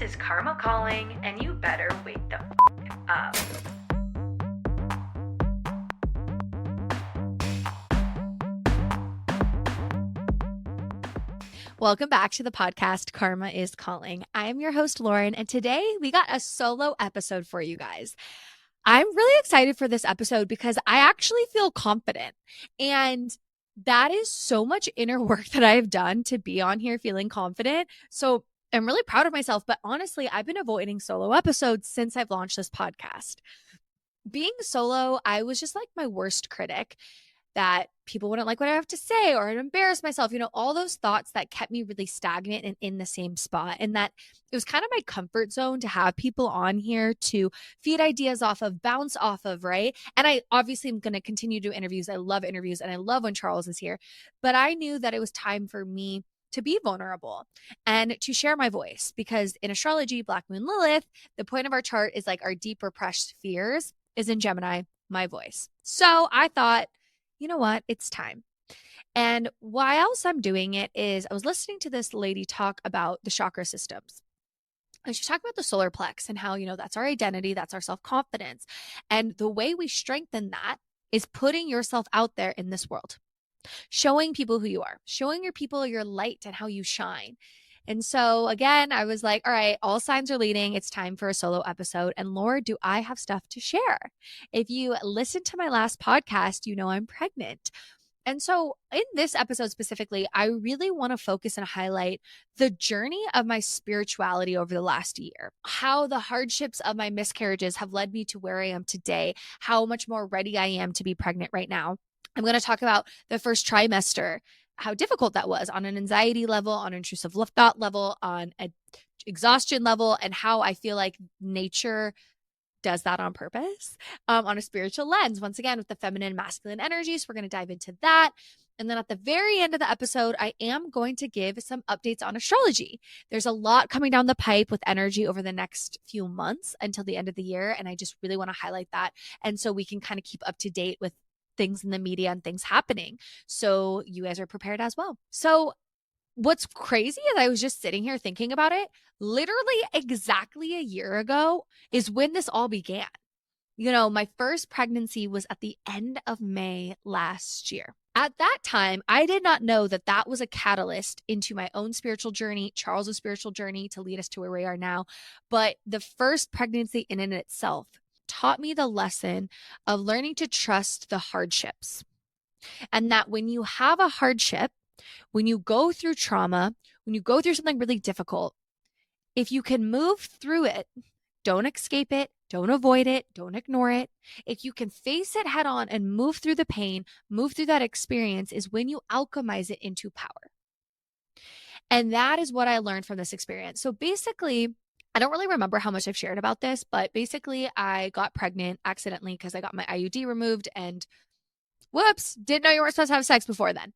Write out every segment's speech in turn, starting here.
This is Karma calling, and you better wake the up. Welcome back to the podcast, Karma is Calling. I am your host, Lauren, and today we got a solo episode for you guys. I'm really excited for this episode because I actually feel confident, and that is so much inner work that I have done to be on here feeling confident. So I'm really proud of myself, but honestly, I've been avoiding solo episodes since I've launched this podcast. Being solo, I was just like my worst critic, that people wouldn't like what I have to say or I'd embarrass myself, all those thoughts that kept me really stagnant and in the same spot. And that it was kind of my comfort zone to have people on here to feed ideas off of, bounce off of, right? And I obviously am going to continue to do interviews. I love interviews and I love when Charles is here. But I knew that it was time for me to be vulnerable and to share my voice, because in astrology, Black Moon Lilith, the point of our chart is like our deep repressed fears is in Gemini, my voice. So I thought, you know what? It's time. And why else I'm doing it is I was listening to this lady talk about the chakra systems. And she's talking about the solar plex and how, that's our identity, that's our self-confidence. And the way we strengthen that is putting yourself out there in this world, showing people who you are, showing your people your light and how you shine. And so again, I was like, all right, all signs are leading. It's time for a solo episode. And Lord, do I have stuff to share? If you listen to my last podcast, you know I'm pregnant. And so in this episode specifically, I really want to focus and highlight the journey of my spirituality over the last year, how the hardships of my miscarriages have led me to where I am today, how much more ready I am to be pregnant right now. I'm going to talk about the first trimester, how difficult that was on an anxiety level, on an intrusive thought level, on an exhaustion level, and how I feel like nature does that on purpose, on a spiritual lens, once again, with the feminine and masculine energies. We're going to dive into that. And then at the very end of the episode, I am going to give some updates on astrology. There's a lot coming down the pipe with energy over the next few months until the end of the year. And I just really want to highlight that. And so we can kind of keep up to date with things in the media and things happening, so you guys are prepared as well. So what's crazy is I was just sitting here thinking about it. Literally exactly a year ago is when this all began. My first pregnancy was at the end of May last year. At that time, I did not know that that was a catalyst into my own spiritual journey, Charles's spiritual journey, to lead us to where we are now. But the first pregnancy in and itself taught me the lesson of learning to trust the hardships. And that when you have a hardship, when you go through trauma, when you go through something really difficult, if you can move through it, don't escape it, don't avoid it, don't ignore it. If you can face it head on and move through the pain, move through that experience, is when you alchemize it into power. And that is what I learned from this experience. So basically, I don't really remember how much I've shared about this, but basically I got pregnant accidentally because I got my IUD removed and whoops, didn't know you weren't supposed to have sex before then.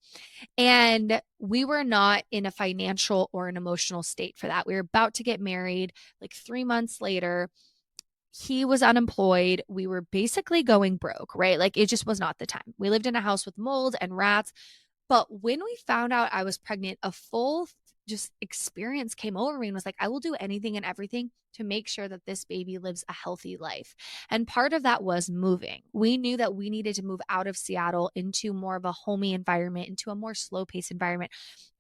And we were not in a financial or an emotional state for that. We were about to get married like 3 months later. He was unemployed. We were basically going broke, right? Like it just was not the time. We lived in a house with mold and rats. But when we found out I was pregnant, a full just experience came over me and was like, I will do anything and everything to make sure that this baby lives a healthy life. And part of that was moving. We knew that we needed to move out of Seattle into more of a homey environment, into a more slow-paced environment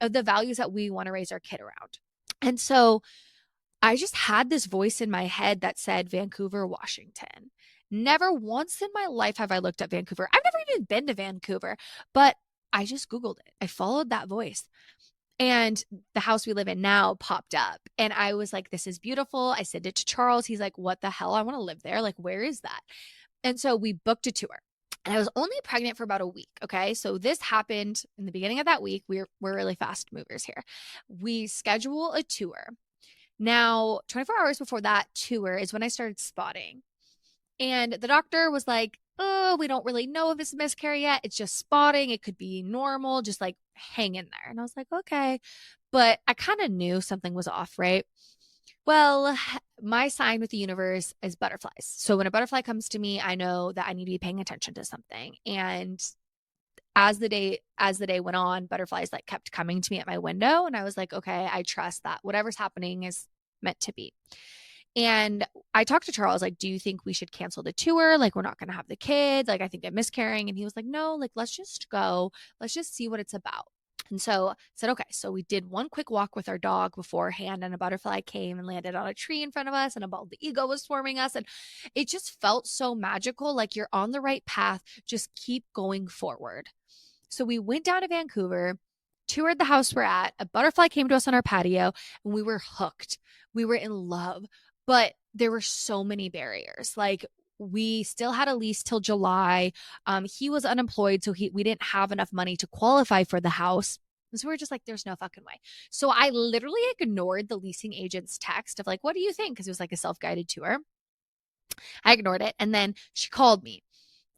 of the values that we want to raise our kid around. And so I just had this voice in my head that said Vancouver, Washington. Never once in my life have I looked at Vancouver. I've never even been to Vancouver, but I just Googled it. I followed that voice. And the house we live in now popped up. And I was like, this is beautiful. I sent it to Charles. He's like, what the hell? I want to live there. Like, where is that? And so we booked a tour. And I was only pregnant for about a week. Okay. So this happened in the beginning of that week. We're really fast movers here. We schedule a tour. Now, 24 hours before that tour is when I started spotting. And the doctor was like, oh, we don't really know if it's a miscarriage yet. It's just spotting. It could be normal. Just like hang in there. And I was like, okay. But I kind of knew something was off, right? Well, my sign with the universe is butterflies. So when a butterfly comes to me, I know that I need to be paying attention to something. And as the day went on, butterflies like kept coming to me at my window. And I was like, okay, I trust that whatever's happening is meant to be. And I talked to Charles, like, do you think we should cancel the tour? Like, we're not going to have the kids. Like, I think I'm miscarrying. And he was like, no, like, let's just go. Let's just see what it's about. And so I said, okay. So we did one quick walk with our dog beforehand, and a butterfly came and landed on a tree in front of us, and a bald eagle was swarming us. And it just felt so magical. Like, you're on the right path. Just keep going forward. So we went down to Vancouver, toured the house we're at. A butterfly came to us on our patio, and we were hooked. We were in love. But there were so many barriers. Like, we still had a lease till July. He was unemployed, so we didn't have enough money to qualify for the house. And so we were just like, there's no fucking way. So I literally ignored the leasing agent's text of like, what do you think? Because it was like a self-guided tour. I ignored it. And then she called me,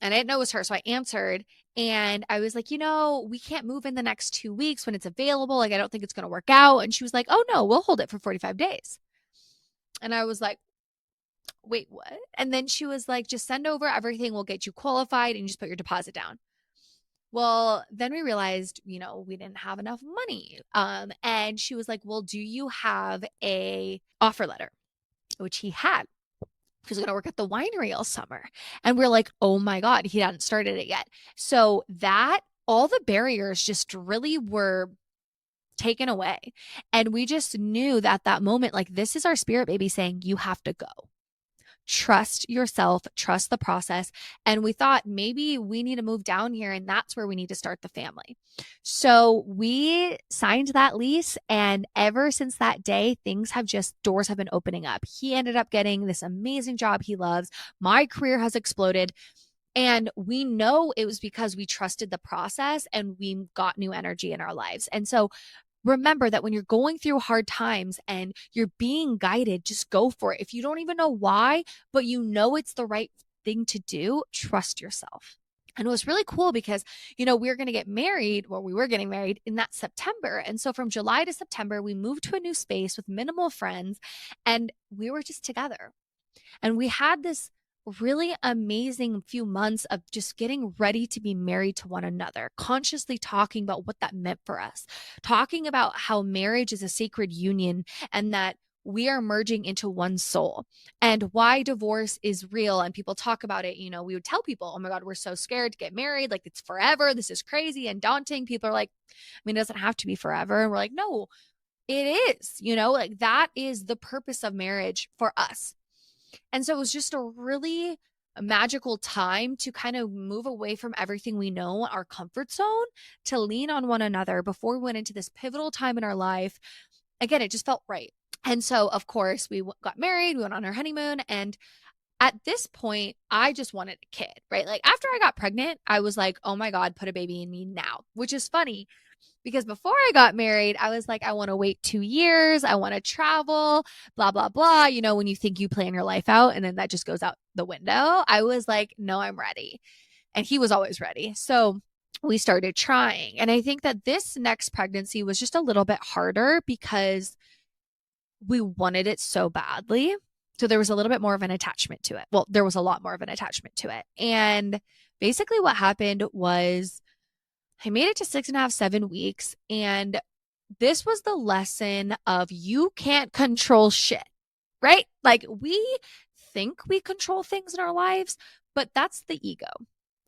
and I didn't know it was her. So I answered, and I was like, we can't move in the next 2 weeks when it's available. Like, I don't think it's going to work out. And she was like, oh no, we'll hold it for 45 days. And I was like, wait, what? And then she was like, just send over everything. We'll get you qualified and just put your deposit down. Well, then we realized, we didn't have enough money. And she was like, well, do you have a offer letter? Which he had. He was going to work at the winery all summer. And we're like, oh my God, he hadn't started it yet. So all the barriers just really were taken away. And we just knew that moment, like, this is our spirit baby saying, you have to go. Trust yourself, trust the process. And we thought maybe we need to move down here, and that's where we need to start the family. So we signed that lease. And ever since that day, doors have been opening up. He ended up getting this amazing job he loves. My career has exploded. And we know it was because we trusted the process and we got new energy in our lives. And so remember that when you're going through hard times and you're being guided, just go for it. If you don't even know why, but it's the right thing to do, trust yourself. And it was really cool because, we were going to get married, we were getting married in that September. And so from July to September, we moved to a new space with minimal friends, and we were just together. And we had this really amazing few months of just getting ready to be married to one another, consciously talking about what that meant for us, talking about how marriage is a sacred union and that we are merging into one soul, and why divorce is real. And people talk about it. We would tell people, oh my God, we're so scared to get married. Like, it's forever. This is crazy and daunting. People are like, it doesn't have to be forever. And we're like, no, it is, like, that is the purpose of marriage for us. And so it was just a really magical time to kind of move away from everything we know, our comfort zone, to lean on one another before we went into this pivotal time in our life. Again, it just felt right. And so, of course, we got married, we went on our honeymoon. And at this point, I just wanted a kid, right? Like, after I got pregnant, I was like, oh my God, put a baby in me now, which is funny. Because before I got married, I was like, I want to wait 2 years. I want to travel, blah, blah, blah. When you think you plan your life out and then that just goes out the window. I was like, no, I'm ready. And he was always ready. So we started trying. And I think that this next pregnancy was just a little bit harder because we wanted it so badly. So there was a little bit more of an attachment to it. Well, there was a lot more of an attachment to it. And basically what happened was, I made it to 6.5, 7 weeks. And this was the lesson of you can't control shit, right? Like, we think we control things in our lives, but that's the ego.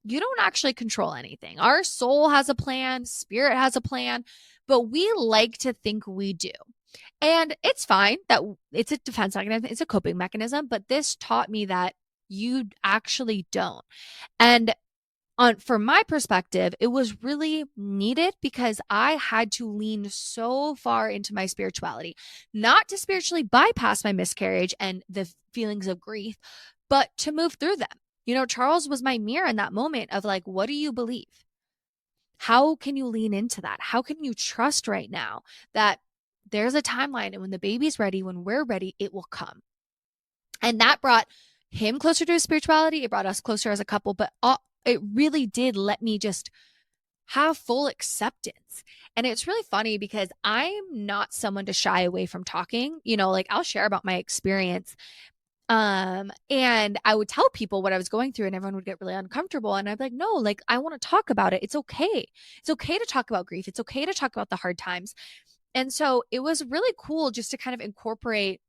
You don't actually control anything. Our soul has a plan, spirit has a plan, but we like to think we do. And it's fine that it's a defense mechanism, it's a coping mechanism, but this taught me that you actually don't. And for my perspective, it was really needed because I had to lean so far into my spirituality, not to spiritually bypass my miscarriage and the feelings of grief, but to move through them. Charles was my mirror in that moment of like, what do you believe? How can you lean into that? How can you trust right now that there's a timeline, and when the baby's ready, when we're ready, it will come. And that brought him closer to his spirituality. It brought us closer as a couple, but it really did let me just have full acceptance. And it's really funny because I'm not someone to shy away from talking, like, I'll share about my experience. And I would tell people what I was going through, and everyone would get really uncomfortable. And I'd be like, no, like, I want to talk about it. It's okay. It's okay to talk about grief. It's okay to talk about the hard times. And so it was really cool just to kind of incorporate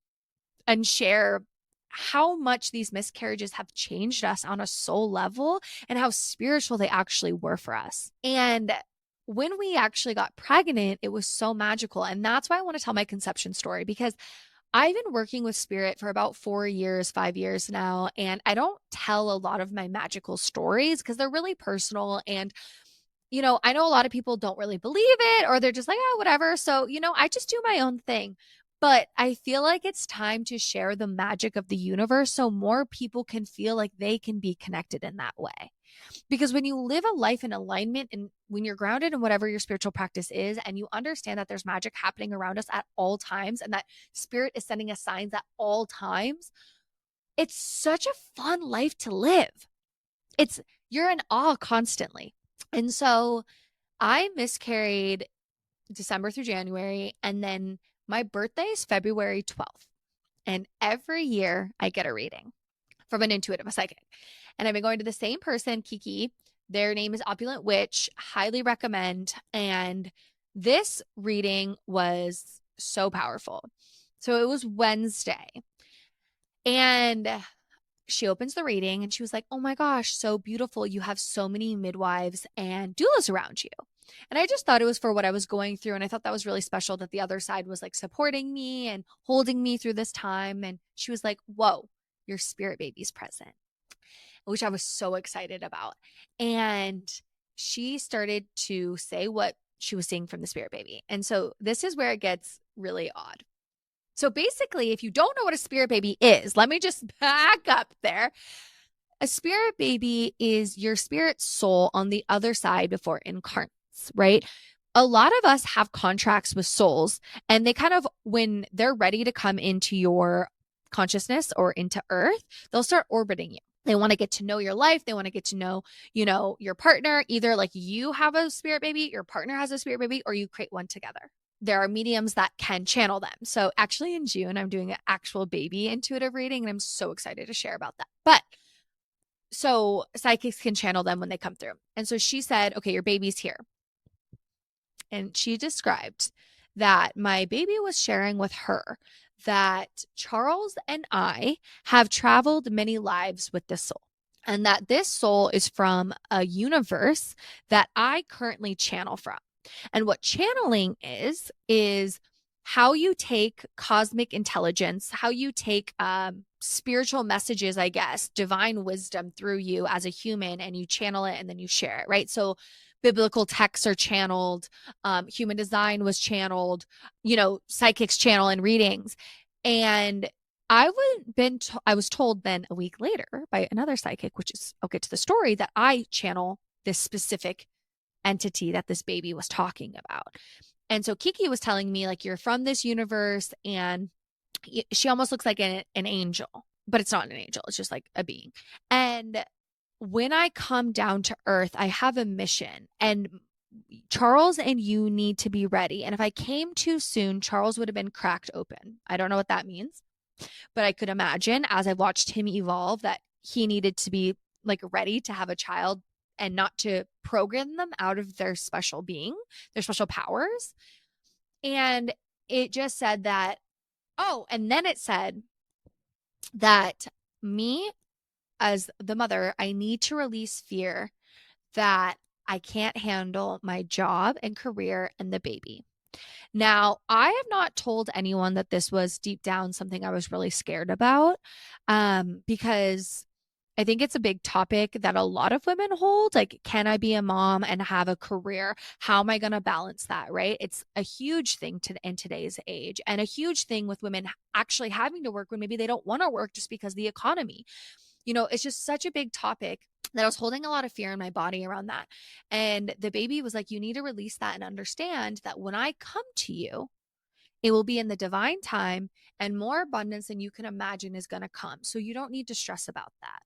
and share how much these miscarriages have changed us on a soul level and how spiritual they actually were for us. And when we actually got pregnant, it was so magical. And that's why I want to tell my conception story, because I've been working with spirit for about 4 years, 5 years now. And I don't tell a lot of my magical stories because they're really personal. And, I know a lot of people don't really believe it, or they're just like, oh, whatever. So, I just do my own thing. But I feel like it's time to share the magic of the universe so more people can feel like they can be connected in that way. Because when you live a life in alignment and when you're grounded in whatever your spiritual practice is, and you understand that there's magic happening around us at all times and that spirit is sending us signs at all times, it's such a fun life to live. You're in awe constantly. And so I miscarried December through January, and then my birthday is February 12th. And every year I get a reading from an intuitive, a psychic. And I've been going to the same person, Kiki. Their name is Opulent Witch. Highly recommend. And this reading was so powerful. So it was Wednesday. And she opens the reading and she was like, oh my gosh, so beautiful. You have so many midwives and doulas around you. And I just thought it was for what I was going through. And I thought that was really special that the other side was like supporting me and holding me through this time. And she was like, whoa, your spirit baby's present, which I was so excited about. And she started to say what she was seeing from the spirit baby. And so this is where it gets really odd. So basically, if you don't know what a spirit baby is, let me just back up there. A spirit baby is your spirit soul on the other side before it incarnates, right? A lot of us have contracts with souls, and they kind of, when they're ready to come into your consciousness or into earth, they'll start orbiting you. They want to get to know your life. They want to get to know, your partner. Either like you have a spirit baby, your partner has a spirit baby, or you create one together. There are mediums that can channel them. So actually in June, I'm doing an actual baby intuitive reading, and I'm so excited to share about that. But so psychics can channel them when they come through. And so she said, okay, your baby's here. And she described that my baby was sharing with her that Charles and I have traveled many lives with this soul, and that this soul is from a universe that I currently channel from. And what channeling is how you take cosmic intelligence, how you take spiritual messages, I guess, divine wisdom through you as a human, and you channel it and then you share it, right? So biblical texts are channeled, human design was channeled, psychics channel in readings. And I was told then a week later by another psychic, which is, I'll get to the story, that I channel this specific entity that this baby was talking about. And so Kiki was telling me, like, you're from this universe, and she almost looks like an angel, but it's not an angel. It's just like a being. And when I come down to earth, I have a mission, and Charles and you need to be ready. And if I came too soon, Charles would have been cracked open. I don't know what that means, but I could imagine as I watched him evolve that he needed to be like ready to have a child and not to program them out of their special being, their special powers. And it just said that, and then it said that me as the mother, I need to release fear that I can't handle my job and career and the baby. Now, I have not told anyone that this was deep down something I was really scared about, because I think it's a big topic that a lot of women hold. Like, can I be a mom and have a career? How am I going to balance that, right? It's a huge thing in today's age, and a huge thing with women actually having to work when maybe they don't want to work just because the economy. It's just such a big topic that I was holding a lot of fear in my body around that. And the baby was like, you need to release that and understand that when I come to you, it will be in the divine time, and more abundance than you can imagine is going to come. So you don't need to stress about that.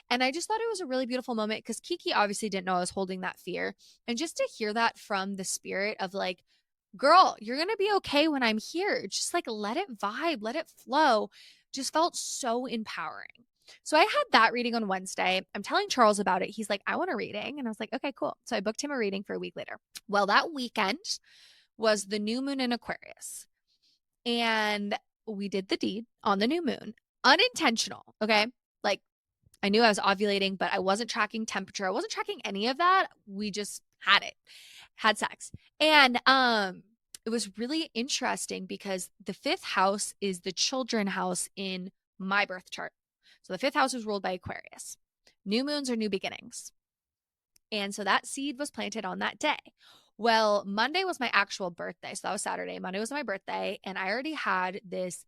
And I just thought it was a really beautiful moment, because Kiki obviously didn't know I was holding that fear. And just to hear that from the spirit of like, girl, you're going to be okay when I'm here. Just like, let it vibe, let it flow, just felt so empowering. So I had that reading on Wednesday. I'm telling Charles about it. He's like, I want a reading. And I was like, okay, cool. So I booked him a reading for a week later. Well, that weekend was the new moon in Aquarius. And we did the deed on the new moon, unintentional. Okay. Like I knew I was ovulating, but I wasn't tracking temperature. I wasn't tracking any of that. We just had sex. And it was really interesting because the fifth house is the children house in my birth chart. So the fifth house is ruled by Aquarius. New moons are new beginnings. And so that seed was planted on that day. Well, Monday was my actual birthday. So that was Saturday. Monday was my birthday. And I already had this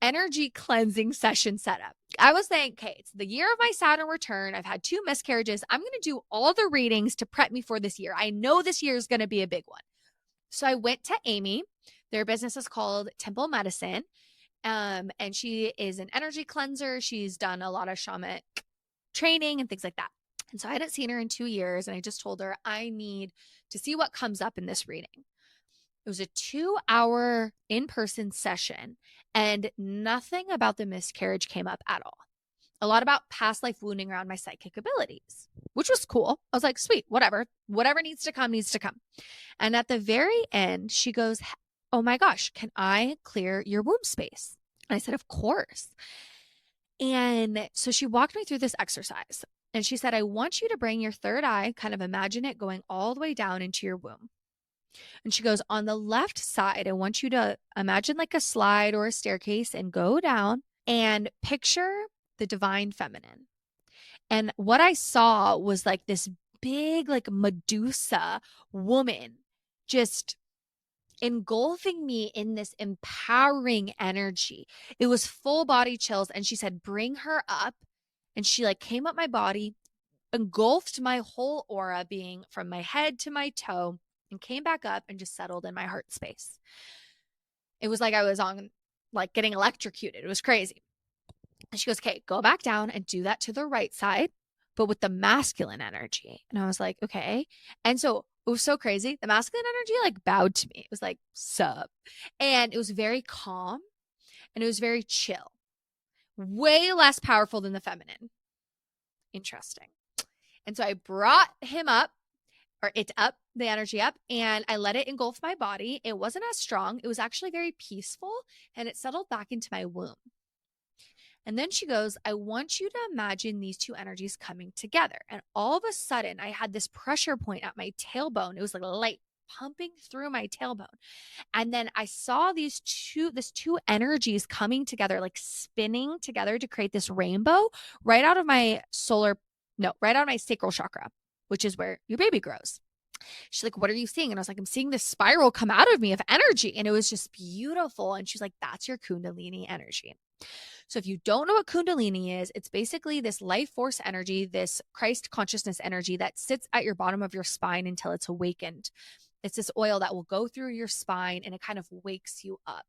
energy cleansing session set up. I was saying, okay, it's the year of my Saturn return. I've had 2 miscarriages. I'm going to do all the readings to prep me for this year. I know this year is going to be a big one. So I went to Amy. Their business is called Temple Medicine. And she is an energy cleanser. She's done a lot of shamanic training and things like that. And so I hadn't seen her in 2 years. And I just told her, I need to see what comes up in this reading. It was a 2-hour in-person session, and nothing about the miscarriage came up at all. A lot about past life wounding around my psychic abilities, which was cool. I was like, sweet, whatever needs to come, needs to come. And at the very end, she goes, oh my gosh, can I clear your womb space? And I said, of course. And so she walked me through this exercise, and she said, I want you to bring your third eye, kind of imagine it going all the way down into your womb. And she goes, on the left side, I want you to imagine like a slide or a staircase and go down and picture the divine feminine. And what I saw was like this big, like Medusa woman just engulfing me in this empowering energy. It was full body chills. And she said, bring her up. And she like came up my body, engulfed my whole aura, being from my head to my toe, and came back up and just settled in my heart space. It was like I was on, like, getting electrocuted. It was crazy. And she goes, okay, go back down and do that to the right side, but with the masculine energy. And I was like, okay. And so it was so crazy. The masculine energy like bowed to me. It was like, sup. And it was very calm and it was very chill, way less powerful than the feminine. Interesting. And so I brought him up, or it up, the energy up, and I let it engulf my body. It wasn't as strong. It was actually very peaceful, and it settled back into my womb. And then she goes, I want you to imagine these two energies coming together. And all of a sudden, I had this pressure point at my tailbone. It was like light pumping through my tailbone. And then I saw these two energies coming together, like spinning together to create this rainbow right out of my right out of my sacral chakra, which is where your baby grows. She's like, what are you seeing? And I was like, I'm seeing this spiral come out of me of energy. And it was just beautiful. And she's like, that's your Kundalini energy. So if you don't know what Kundalini is, it's basically this life force energy, this Christ consciousness energy that sits at your bottom of your spine until it's awakened. It's this oil that will go through your spine and it kind of wakes you up.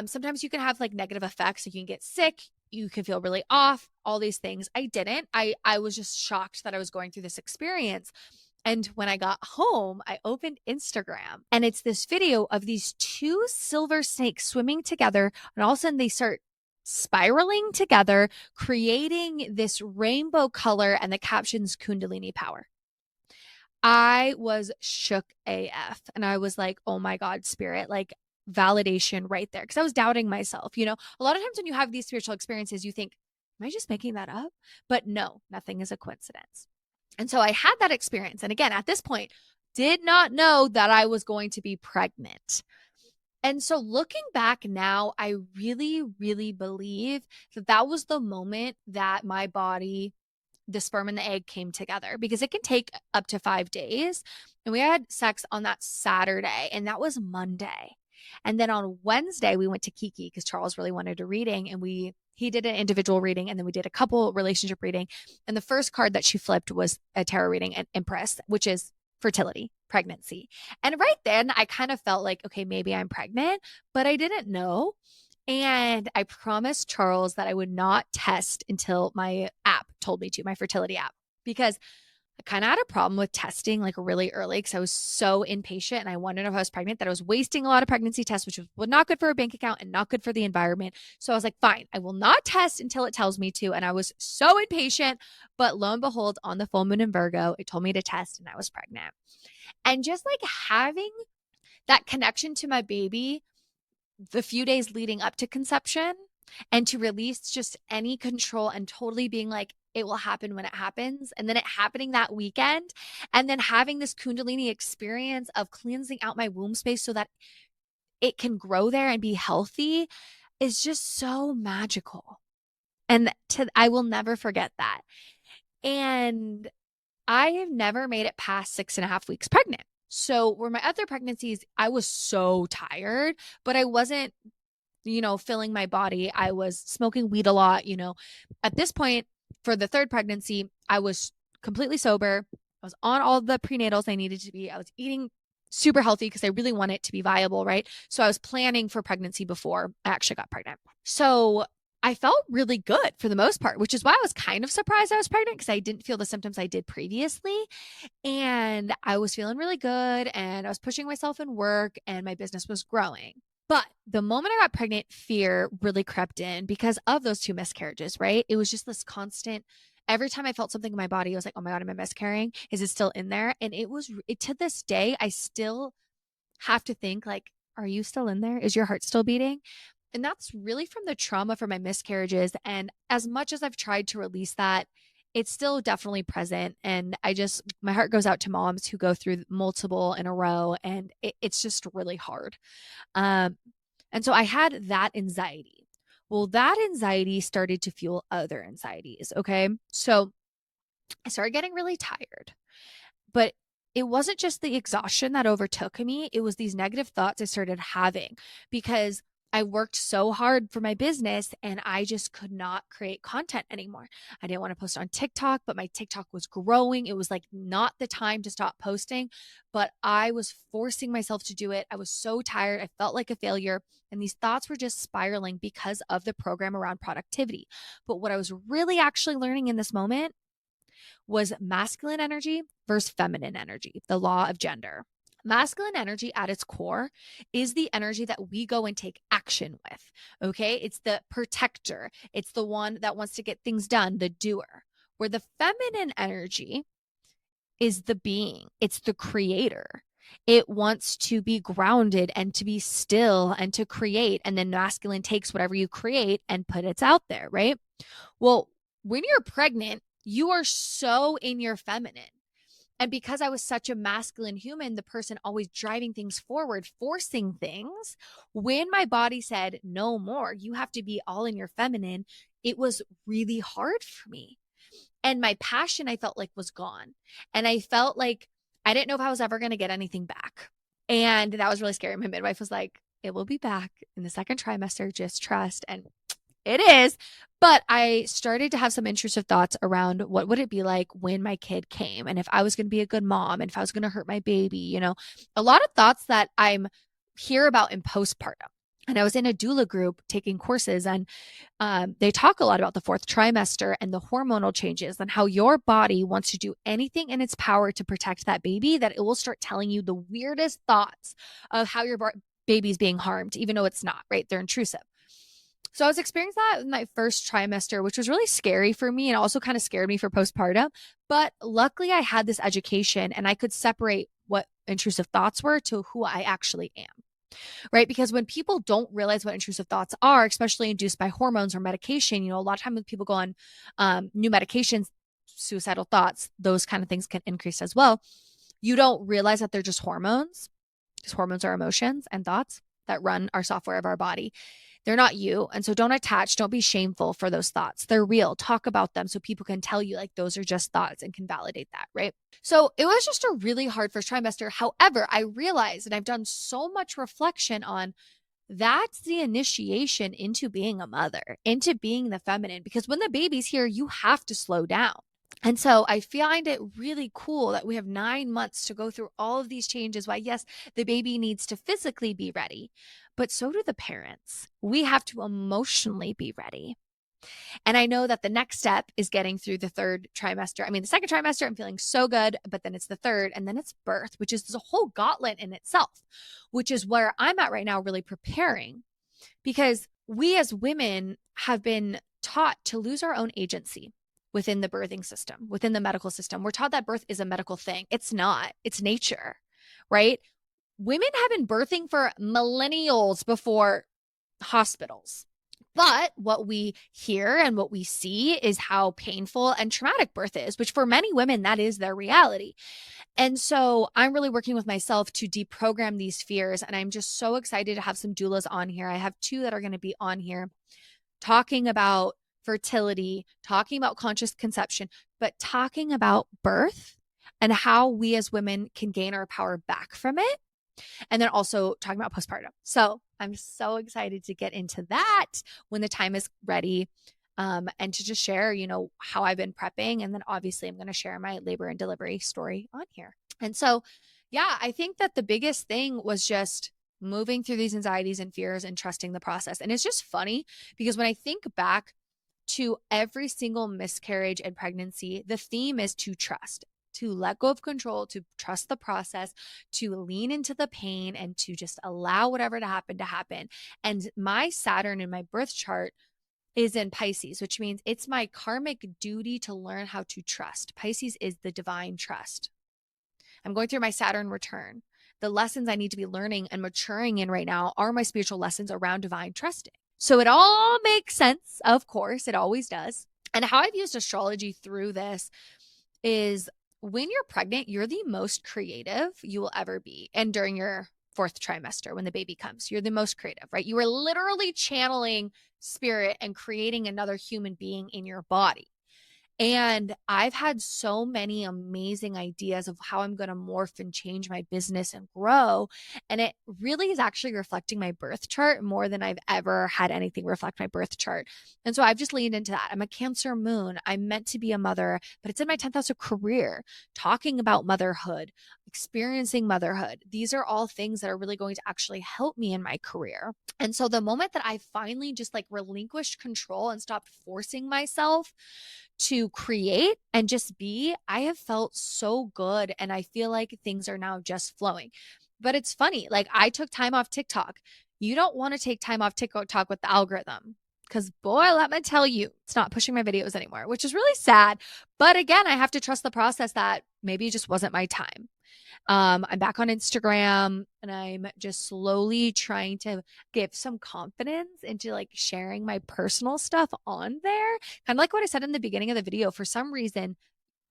Sometimes you can have like negative effects. You can get sick. You can feel really off, all these things. I didn't. I was just shocked that I was going through this experience. And when I got home, I opened Instagram and it's this video of these 2 silver snakes swimming together. And all of a sudden they start spiraling together, creating this rainbow color, and the caption's Kundalini power. I was shook AF. And I was like, oh my God, spirit, like validation right there. Cause I was doubting myself. You know, a lot of times when you have these spiritual experiences, you think, am I just making that up? But no, nothing is a coincidence. And so I had that experience. And again, at this point, did not know that I was going to be pregnant. And so looking back now, I really, really believe that that was the moment that my body, the sperm and the egg, came together, because it can take up to 5 days. And we had sex on that Saturday, and that was Monday. And then on Wednesday, we went to Kiki because Charles really wanted a reading, and he did an individual reading, and then we did a couple relationship reading. And the first card that she flipped was a tarot reading, an Empress, which is fertility, pregnancy. And right then I kind of felt like, okay, maybe I'm pregnant, but I didn't know. And I promised Charles that I would not test until my app told me to, my fertility app, because I kind of had a problem with testing like really early because I was so impatient and I wanted to know if I was pregnant, that I was wasting a lot of pregnancy tests, which was not good for a bank account and not good for the environment. So I was like, fine, I will not test until it tells me to. And I was so impatient, but lo and behold, on the full moon in Virgo, it told me to test and I was pregnant. And just like having that connection to my baby the few days leading up to conception and to release just any control and totally being like, it will happen when it happens. And then it happening that weekend. And then having this Kundalini experience of cleansing out my womb space so that it can grow there and be healthy is just so magical. And I will never forget that. And I have never made it past 6.5 weeks pregnant. So where my other pregnancies, I was so tired, but I wasn't, filling my body. I was smoking weed a lot. At this point for the third pregnancy, I was completely sober. I was on all the prenatals I needed to be. I was eating super healthy because I really want it to be viable, right? So I was planning for pregnancy before I actually got pregnant. So I felt really good for the most part, which is why I was kind of surprised I was pregnant because I didn't feel the symptoms I did previously. And I was feeling really good and I was pushing myself in work and my business was growing. But the moment I got pregnant, fear really crept in because of those 2 miscarriages, right? It was just this constant, every time I felt something in my body, I was like, oh my God, am I miscarrying? Is it still in there? And to this day, I still have to think like, are you still in there? Is your heart still beating? And that's really from the trauma from my miscarriages. And as much as I've tried to release that, it's still definitely present. And my heart goes out to moms who go through multiple in a row, and it's just really hard. And so I had that anxiety. Well, that anxiety started to fuel other anxieties. Okay. So I started getting really tired, but it wasn't just the exhaustion that overtook me. It was these negative thoughts I started having because I worked so hard for my business and I just could not create content anymore. I didn't want to post on TikTok, but my TikTok was growing. It was like not the time to stop posting, but I was forcing myself to do it. I was so tired. I felt like a failure. And these thoughts were just spiraling because of the program around productivity. But what I was really actually learning in this moment was masculine energy versus feminine energy, the law of gender. Masculine energy at its core is the energy that we go and take action with. Okay. It's the protector. It's the one that wants to get things done, the doer. Where the feminine energy is the being, it's the creator. It wants to be grounded and to be still and to create. And then masculine takes whatever you create and put it out there, right? Well, when you're pregnant, you are so in your feminine. And because I was such a masculine human, the person always driving things forward, forcing things, when my body said, no more, you have to be all in your feminine, it was really hard for me. And my passion, I felt like, was gone. And I felt like I didn't know if I was ever going to get anything back. And that was really scary. My midwife was like, it will be back in the second trimester, just trust. And it is. But I started to have some intrusive thoughts around what would it be like when my kid came and if I was going to be a good mom and if I was going to hurt my baby, a lot of thoughts that I'm hear about in postpartum. And I was in a doula group taking courses and they talk a lot about the fourth trimester and the hormonal changes and how your body wants to do anything in its power to protect that baby, that it will start telling you the weirdest thoughts of how your baby's being harmed, even though it's not, right? They're intrusive. So I was experiencing that in my first trimester, which was really scary for me and also kind of scared me for postpartum. But luckily I had this education and I could separate what intrusive thoughts were to who I actually am. Right? Because when people don't realize what intrusive thoughts are, especially induced by hormones or medication, a lot of times when people go on new medications, suicidal thoughts, those kind of things can increase as well. You don't realize that they're just hormones, because hormones are emotions and thoughts that run our software of our body. They're not you. And so don't be shameful for those thoughts. They're real. Talk about them so people can tell you like those are just thoughts and can validate that, right? So it was just a really hard first trimester. However, I realized, and I've done so much reflection on, that's the initiation into being a mother, into being the feminine, because when the baby's here, you have to slow down. And so I find it really cool that we have 9 months to go through all of these changes. Why, yes, the baby needs to physically be ready, but so do the parents. We have to emotionally be ready. And I know that the next step is getting through the third trimester. I mean, the second trimester, I'm feeling so good, but then it's the third, and then it's birth, which is a whole gauntlet in itself, which is where I'm at right now, really preparing, because we as women have been taught to lose our own agency within the birthing system, within the medical system. We're taught that birth is a medical thing. It's not. It's nature, right? women have been birthing for millennials before hospitals. But what we hear and what we see is how painful and traumatic birth is, which for many women, that is their reality. And so I'm really working with myself to deprogram these fears. And I'm just so excited to have some doulas on here. I have two that are going to be on here talking about fertility, talking about conscious conception, but talking about birth and how we as women can gain our power back from it. And then also talking about postpartum. So I'm so excited to get into that when the time is ready. And to just share, how I've been prepping. And then obviously I'm going to share my labor and delivery story on here. And so, yeah, I think that the biggest thing was just moving through these anxieties and fears and trusting the process. And it's just funny because when I think back to every single miscarriage and pregnancy, the theme is to trust, to let go of control, to trust the process, to lean into the pain, and to just allow whatever to happen. And my Saturn in my birth chart is in Pisces, which means it's my karmic duty to learn how to trust. Pisces is the divine trust. I'm going through my Saturn return. The lessons I need to be learning and maturing in right now are my spiritual lessons around divine trusting. So it all makes sense, of course, it always does. And how I've used astrology through this is when you're pregnant, you're the most creative you will ever be. And during your fourth trimester, when the baby comes, you're the most creative, right? You are literally channeling spirit and creating another human being in your body. And I've had so many amazing ideas of how I'm going to morph and change my business and grow. And it really is actually reflecting my birth chart more than I've ever had anything reflect my birth chart. And so I've just leaned into that. I'm a Cancer moon. I'm meant to be a mother, but it's in my 10th house of career, talking about motherhood, experiencing motherhood. These are all things that are really going to actually help me in my career. And so the moment that I finally just relinquished control and stopped forcing myself to create and just be, I have felt so good. And I feel like things are now just flowing. But it's funny, I took time off TikTok. You don't want to take time off TikTok with the algorithm because, boy, let me tell you, it's not pushing my videos anymore, which is really sad. But again, I have to trust the process that maybe it just wasn't my time. I'm back on Instagram and I'm just slowly trying to give some confidence into sharing my personal stuff on there. Kind of like what I said in the beginning of the video, for some reason,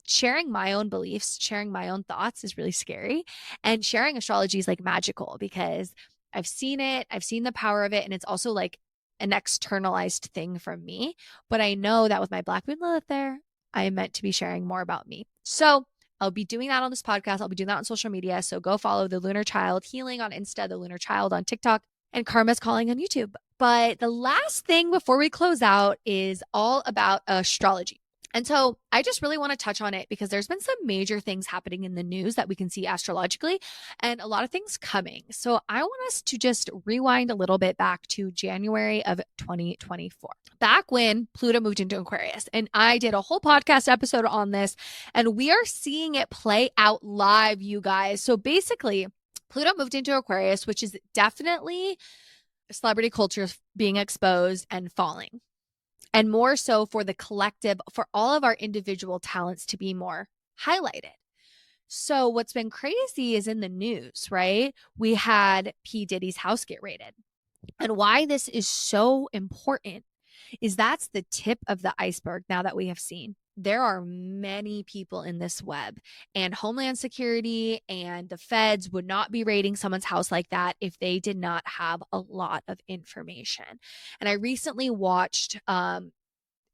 sharing my own beliefs, sharing my own thoughts is really scary. And sharing astrology is magical because I've seen it, I've seen the power of it. And it's also an externalized thing from me. But I know that with my Black Moon Lilith there, I am meant to be sharing more about me. So I'll be doing that on this podcast. I'll be doing that on social media. So go follow the Lunar Child Healing on Insta, the Lunar Child on TikTok, and Karma's Calling on YouTube. But the last thing before we close out is all about astrology. And so I just really want to touch on it because there's been some major things happening in the news that we can see astrologically and a lot of things coming. So I want us to just rewind a little bit back to January of 2024, back when Pluto moved into Aquarius. And I did a whole podcast episode on this, and we are seeing it play out live, you guys. So basically, Pluto moved into Aquarius, which is definitely celebrity culture being exposed and falling. And more so for the collective, for all of our individual talents to be more highlighted. So what's been crazy is in the news, right? We had P. Diddy's house get raided. And why this is so important is that's the tip of the iceberg now that we have seen. There are many people in this web, and Homeland Security and the feds would not be raiding someone's house like that if they did not have a lot of information. And I recently watched, I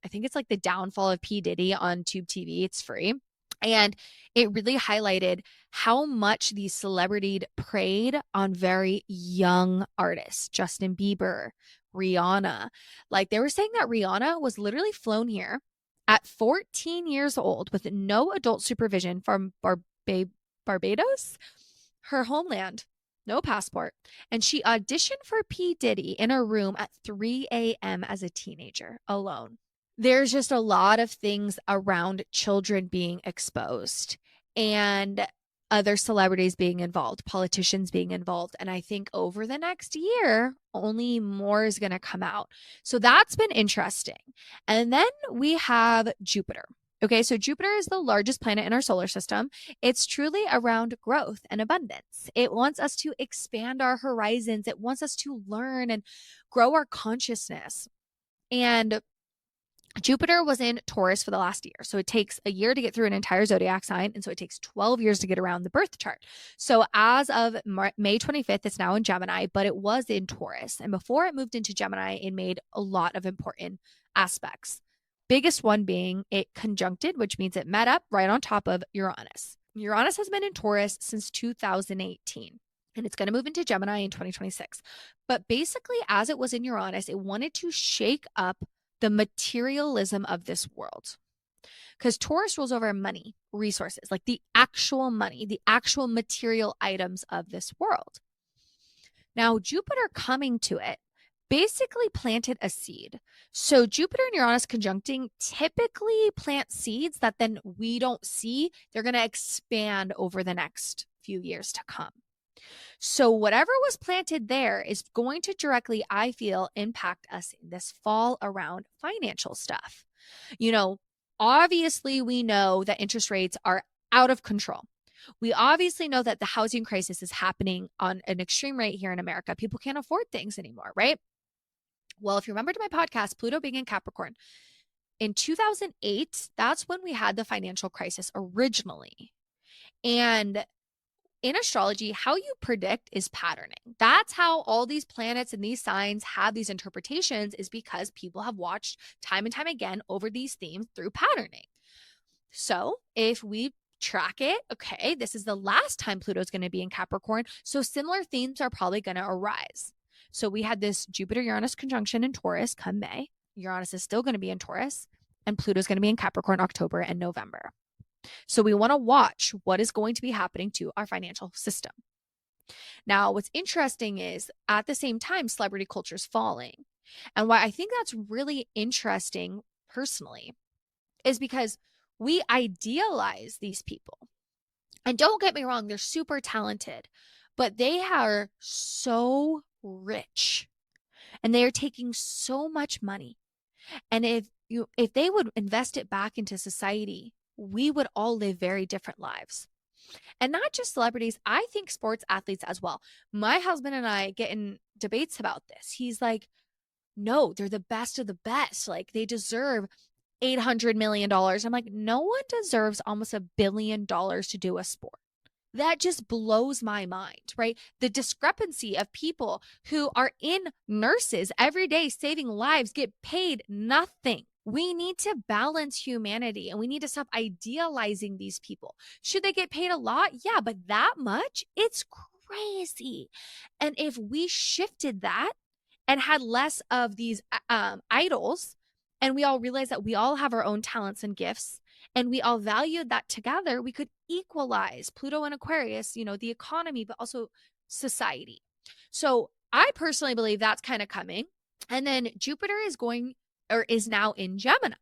think it's the downfall of P. Diddy on Tube TV. It's free. And it really highlighted how much these celebrities preyed on very young artists, Justin Bieber, Rihanna. They were saying that Rihanna was literally flown here at 14 years old with no adult supervision from Barbados, her homeland, no passport. And she auditioned for P. Diddy in a room at 3 a.m. as a teenager alone. There's just a lot of things around children being exposed and other celebrities being involved, politicians being involved. And I think over the next year, only more is going to come out. So that's been interesting. And then we have Jupiter. Okay, so Jupiter is the largest planet in our solar system. It's truly around growth and abundance. It wants us to expand our horizons, it wants us to learn and grow our consciousness. And Jupiter was in Taurus for the last year. So it takes a year to get through an entire zodiac sign. And so it takes 12 years to get around the birth chart. So as of May 25th, it's now in Gemini, but it was in Taurus. And before it moved into Gemini, it made a lot of important aspects. Biggest one being it conjuncted, which means it met up right on top of Uranus. Uranus has been in Taurus since 2018. And it's going to move into Gemini in 2026. But basically, as it was in Uranus, it wanted to shake up the materialism of this world. Because Taurus rules over money, resources, like the actual money, the actual material items of this world. Now, Jupiter coming to it basically planted a seed. So Jupiter and Uranus conjuncting typically plant seeds that then we don't see. They're going to expand over the next few years to come. So whatever was planted there is going to directly, I feel, impact us in this fall around financial stuff. Obviously we know that interest rates are out of control. We obviously know that the housing crisis is happening on an extreme rate here in America. People can't afford things anymore, right? Well, if you remember to my podcast, Pluto being in Capricorn, in 2008, that's when we had the financial crisis originally. And in astrology, how you predict is patterning. That's how all these planets and these signs have these interpretations, is because people have watched time and time again over these themes through patterning. So if we track it, okay, this is the last time Pluto is going to be in Capricorn. So similar themes are probably going to arise. So we had this Jupiter-Uranus conjunction in Taurus come May. Uranus is still going to be in Taurus, and Pluto is going to be in Capricorn October and November. So we want to watch what is going to be happening to our financial system. Now, what's interesting is at the same time, celebrity culture is falling. And why I think that's really interesting personally is because we idealize these people. And don't get me wrong, they're super talented, but they are so rich and they are taking so much money. And if they would invest it back into society, we would all live very different lives. And not just celebrities, I think sports athletes as well. My husband and I get in debates about this. He's like, no, they're the best of the best. Like, they deserve $800 million. I'm like, no one deserves almost $1 billion to do a sport. That just blows my mind, right? The discrepancy of people who are in nurses every day saving lives get paid nothing. We need to balance humanity and we need to stop idealizing these people. Should they get paid a lot? Yeah, but that much? It's crazy. And if we shifted that and had less of these idols, and we all realized that we all have our own talents and gifts, and we all valued that together, we could equalize Pluto and Aquarius, the economy, but also society. So I personally believe that's kind of coming. And then Jupiter is now in Gemini.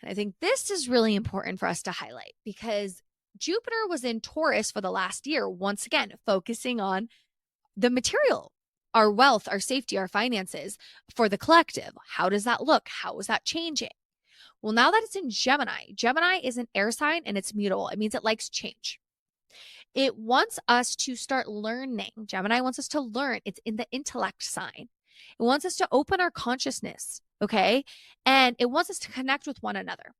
And I think this is really important for us to highlight because Jupiter was in Taurus for the last year, once again, focusing on the material, our wealth, our safety, our finances for the collective. How does that look? How is that changing? Well, now that it's in Gemini is an air sign and it's mutable. It means it likes change. It wants us to start learning. Gemini wants us to learn. It's in the intellect sign. It wants us to open our consciousness, okay? And it wants us to connect with one another.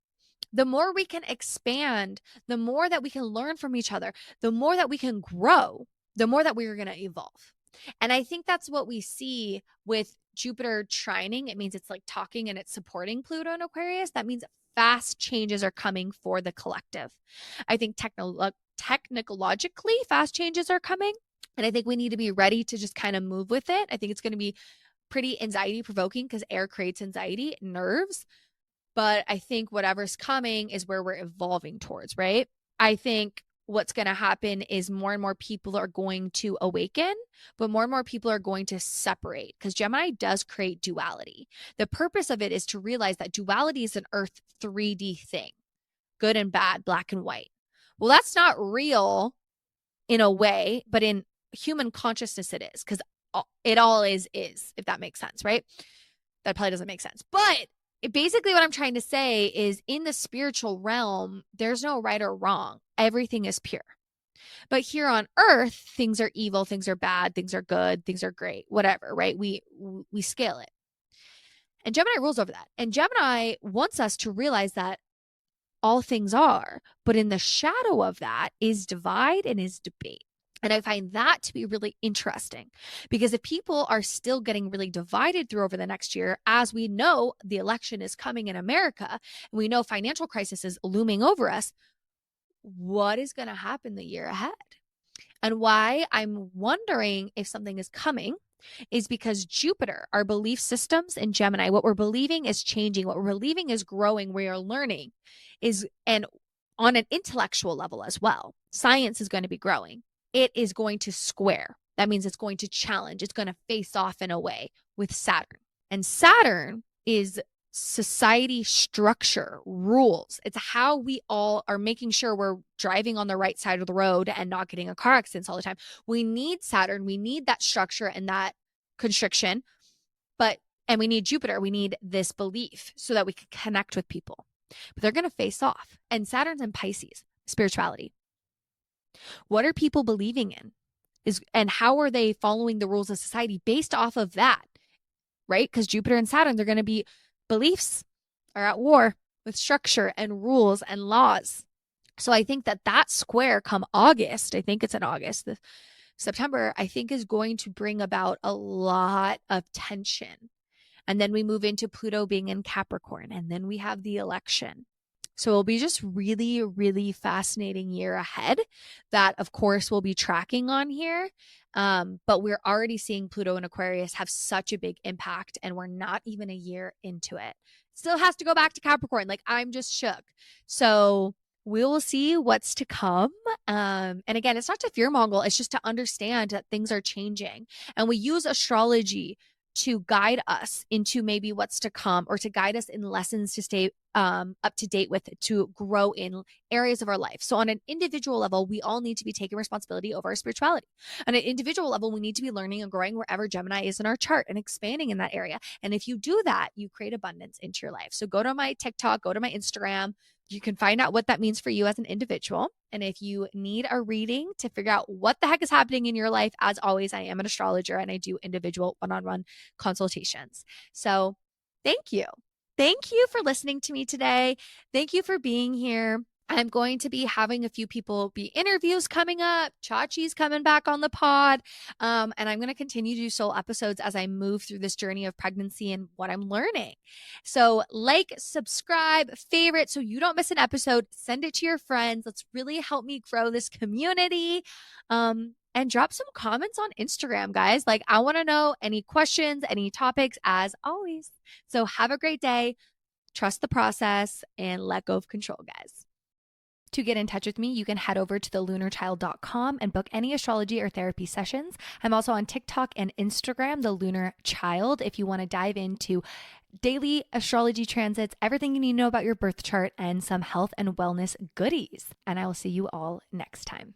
The more we can expand, the more that we can learn from each other, the more that we can grow, the more that we are going to evolve. And I think that's what we see with Jupiter trining. It means it's like talking and it's supporting Pluto and Aquarius. That means fast changes are coming for the collective. I think technologically fast changes are coming. And I think we need to be ready to just kind of move with it. I think it's going to be pretty anxiety provoking because air creates anxiety, nerves. But I think whatever's coming is where we're evolving towards, right? I think what's going to happen is more and more people are going to awaken, but more and more people are going to separate because Gemini does create duality. The purpose of it is to realize that duality is an Earth 3D thing, good and bad, black and white. Well, that's not real in a way, but in human consciousness it is, because it all is, if that makes sense, right? That probably doesn't make sense. But basically what I'm trying to say is in the spiritual realm, there's no right or wrong. Everything is pure. But here on earth, things are evil, things are bad, things are good, things are great, whatever, right? We scale it. And Gemini rules over that. And Gemini wants us to realize that all things are, but in the shadow of that is divide and is debate. And I find that to be really interesting because if people are still getting really divided through over the next year, as we know the election is coming in America, and we know financial crisis is looming over us, what is going to happen the year ahead? And why I'm wondering if something is coming is because Jupiter, our belief systems in Gemini, what we're believing is changing, what we're believing is growing, we are learning is, and on an intellectual level as well, science is going to be growing. It is going to square. That means it's going to challenge. It's going to face off in a way with Saturn. And Saturn is society structure, rules. It's how we all are making sure we're driving on the right side of the road and not getting a car accidents all the time. We need Saturn. We need that structure and that constriction, and we need Jupiter. We need this belief so that we can connect with people. But they're going to face off. And Saturn's in Pisces, spirituality. What are people believing in? And how are they following the rules of society based off of that? Right? Because Jupiter and Saturn, they're going to be beliefs are at war with structure and rules and laws. So I think that square come August, I think it's in August, September, I think is going to bring about a lot of tension. And then we move into Pluto being in Capricorn, and then we have the election. So it'll be just really, really fascinating year ahead that, of course, we'll be tracking on here. But we're already seeing Pluto in Aquarius have such a big impact, and we're not even a year into it. Still has to go back to Capricorn. Like, I'm just shook. So we will see what's to come. And again, it's not to fear mongle. It's just to understand that things are changing. And we use astrology to guide us into maybe what's to come, or to guide us in lessons to stay up to date with, to grow in areas of our life. So on an individual level, we all need to be taking responsibility over our spirituality. On an individual level, we need to be learning and growing wherever Gemini is in our chart and expanding in that area. And if you do that, you create abundance into your life. So go to my TikTok, go to my Instagram. You can find out what that means for you as an individual. And if you need a reading to figure out what the heck is happening in your life, as always, I am an astrologer and I do individual one-on-one consultations. So thank you. Thank you for listening to me today. Thank you for being here. I'm going to be having a few people be interviews coming up. Chachi's coming back on the pod. And I'm going to continue to do solo episodes as I move through this journey of pregnancy and what I'm learning. So like, subscribe, favorite, so you don't miss an episode. Send it to your friends. Let's really help me grow this community. And drop some comments on Instagram, guys. Like, I want to know any questions, any topics, as always. So have a great day. Trust the process and let go of control, guys. To get in touch with me, you can head over to thelunarchild.com and book any astrology or therapy sessions. I'm also on TikTok and Instagram, The Lunar Child, if you want to dive into daily astrology transits, everything you need to know about your birth chart, and some health and wellness goodies. And I will see you all next time.